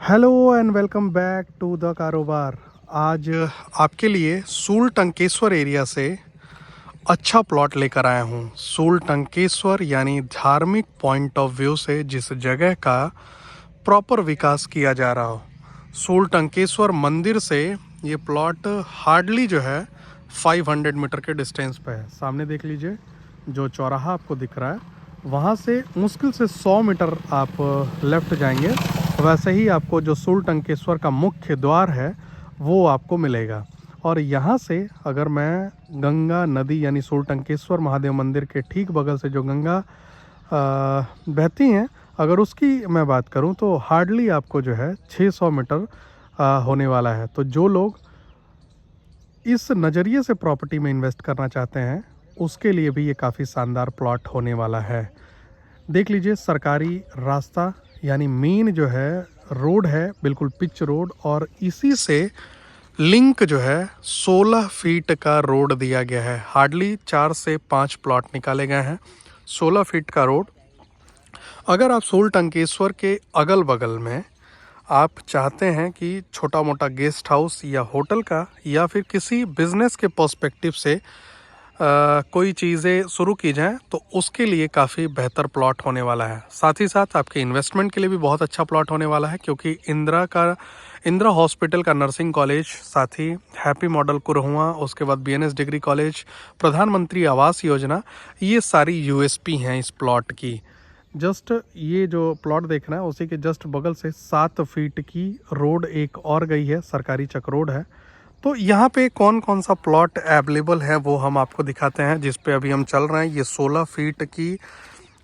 Hello and welcome back to the कारोबार। आज आपके लिए सूल टंकेश्वर एरिया से अच्छा प्लॉट लेकर आया हूँ। सूल टंकेश्वर यानी धार्मिक पॉइंट ऑफ व्यू से जिस जगह का प्रॉपर विकास किया जा रहा हो। सूल टंकेश्वर मंदिर से ये प्लॉट हार्डली जो है 500 मीटर के डिस्टेंस पे है। सामने देख लीजिए, जो चौराहा आपको दिख रहा है वहाँ से मुश्किल से 100 मीटर आप लेफ़्ट जाएंगे, वैसे ही आपको जो सूल टंकेश्वर का मुख्य द्वार है वो आपको मिलेगा। और यहाँ से अगर मैं गंगा नदी यानी सूल टंकेश्वर महादेव मंदिर के ठीक बगल से जो गंगा बहती हैं, अगर उसकी मैं बात करूँ तो हार्डली आपको जो है 600 मीटर होने वाला है। तो जो लोग इस नज़रिए से प्रॉपर्टी में इन्वेस्ट करना चाहते हैं उसके लिए भी ये काफ़ी शानदार प्लॉट होने वाला है। देख लीजिए, सरकारी रास्ता यानी मेन जो है रोड है, बिल्कुल पिच रोड, और इसी से लिंक जो है 16 फीट का रोड दिया गया है। हार्डली 4 से 5 प्लॉट निकाले गए हैं, 16 फीट का रोड। अगर आप सूल टंकेश्वर के अगल बगल में आप चाहते हैं कि छोटा मोटा गेस्ट हाउस या होटल का या फिर किसी बिजनेस के पर्सपेक्टिव से कोई चीज़ें शुरू की जाएं, तो उसके लिए काफ़ी बेहतर प्लॉट होने वाला है। साथ ही साथ आपके इन्वेस्टमेंट के लिए भी बहुत अच्छा प्लॉट होने वाला है, क्योंकि इंदिरा हॉस्पिटल का नर्सिंग कॉलेज, साथ ही हैप्पी मॉडल कुरहुआ, उसके बाद बीएनएस डिग्री कॉलेज, प्रधानमंत्री आवास योजना, ये सारी यूएसपी हैं इस प्लॉट की। जस्ट ये जो प्लॉट देख रहे हैं उसी के जस्ट बगल से 7 फीट की रोड एक और गई है, सरकारी चक रोड है। तो यहाँ पे कौन कौन सा प्लॉट अवेलेबल है वो हम आपको दिखाते हैं, जिस पे अभी हम चल रहे हैं। ये 16 फीट की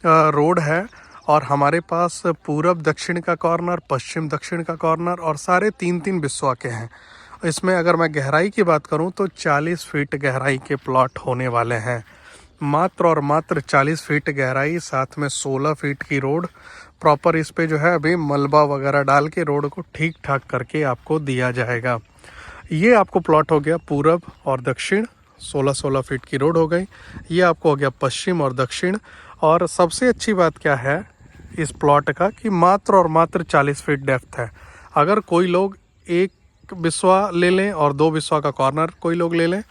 रोड है और हमारे पास पूरब दक्षिण का कॉर्नर, पश्चिम दक्षिण का कॉर्नर और सारे 3-3 बिस्वा के हैं। इसमें अगर मैं गहराई की बात करूँ तो 40 फीट गहराई के प्लॉट होने वाले हैं। मात्र और मात्र 40 फीट गहराई, साथ में 16 फीट की रोड प्रॉपर। इस पे जो है अभी मलबा वगैरह डाल के रोड को ठीक ठाक करके आपको दिया जाएगा। ये आपको प्लॉट हो गया पूरब और दक्षिण, 16-16 फीट की रोड हो गई। ये आपको हो गया पश्चिम और दक्षिण। और सबसे अच्छी बात क्या है इस प्लॉट का कि मात्र और मात्र 40 फीट डेप्थ है। अगर कोई लोग एक बिस्वा ले लें और 2 बिस्वा का कॉर्नर कोई लोग ले लें,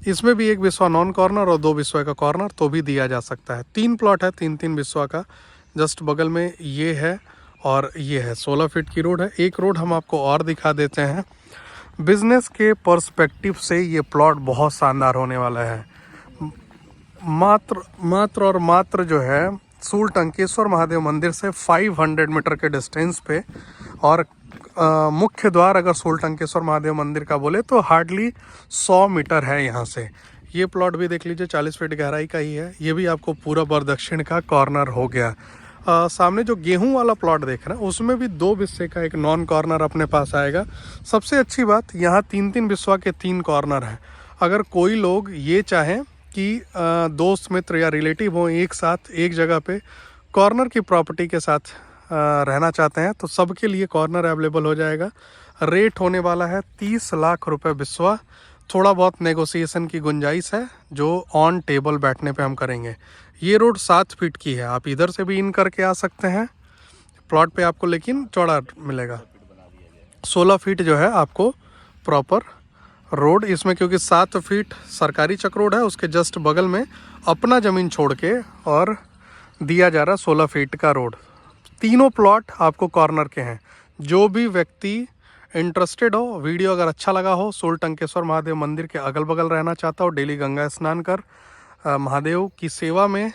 इसमें भी 1 बिस्वा नॉन कॉर्नर और 2 बिस्वा का कॉर्नर तो भी दिया जा सकता है। 3 प्लॉट है, 3-3 बिस्वा का। जस्ट बगल में ये है और ये है, 16 फीट की रोड है। एक रोड हम आपको और दिखा देते हैं। बिजनेस के पर्सपेक्टिव से ये प्लॉट बहुत शानदार होने वाला है। मात्र और मात्र जो है सूल टंकेश्वर महादेव मंदिर से 500 मीटर के डिस्टेंस पे, और मुख्य द्वार अगर सूल टंकेश्वर महादेव मंदिर का बोले तो हार्डली 100 मीटर है यहाँ से। ये प्लॉट भी देख लीजिए, 40 फीट गहराई का ही है। ये भी आपको पूरब और दक्षिण का कॉर्नर हो गया। सामने जो गेहूं वाला प्लॉट देख रहे हैं उसमें भी 2 बिस्से का एक नॉन कॉर्नर अपने पास आएगा। सबसे अच्छी बात, यहाँ 3-3 बिस्वा के 3 कॉर्नर हैं। अगर कोई लोग ये चाहें कि दोस्त मित्र या रिलेटिव हो एक साथ एक जगह पे कॉर्नर की प्रॉपर्टी के साथ रहना चाहते हैं तो सबके लिए कॉर्नर अवेलेबल हो जाएगा। रेट होने वाला है 30 लाख रुपए बिस्वा। थोड़ा बहुत नेगोशिएशन की गुंजाइश है जो ऑन टेबल बैठने पे हम करेंगे। ये रोड 7 फीट की है, आप इधर से भी इन करके आ सकते हैं प्लॉट पे आपको, लेकिन चौड़ा मिलेगा। 16 फीट जो है आपको प्रॉपर रोड इसमें, क्योंकि 7 फीट सरकारी चक रोड है, उसके जस्ट बगल में अपना ज़मीन छोड़ के और दिया जा रहा 16 फीट का रोड। तीनों प्लॉट आपको कॉर्नर के हैं। जो भी व्यक्ति इंटरेस्टेड हो, वीडियो अगर अच्छा लगा हो, सूल टंकेश्वर महादेव मंदिर के अगल बगल रहना चाहता हो, डेली गंगा स्नान कर महादेव की सेवा में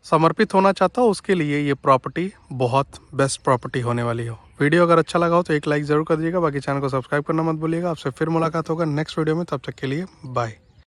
समर्पित होना चाहता हो, उसके लिए ये प्रॉपर्टी बहुत बेस्ट प्रॉपर्टी होने वाली हो। वीडियो अगर अच्छा लगा हो तो एक लाइक ज़रूर कर दीजिएगा। बाकी चैनल को सब्सक्राइब करना मत भूलिएगा। आपसे फिर मुलाकात होगा नेक्स्ट वीडियो में, तब तक के लिए बाय।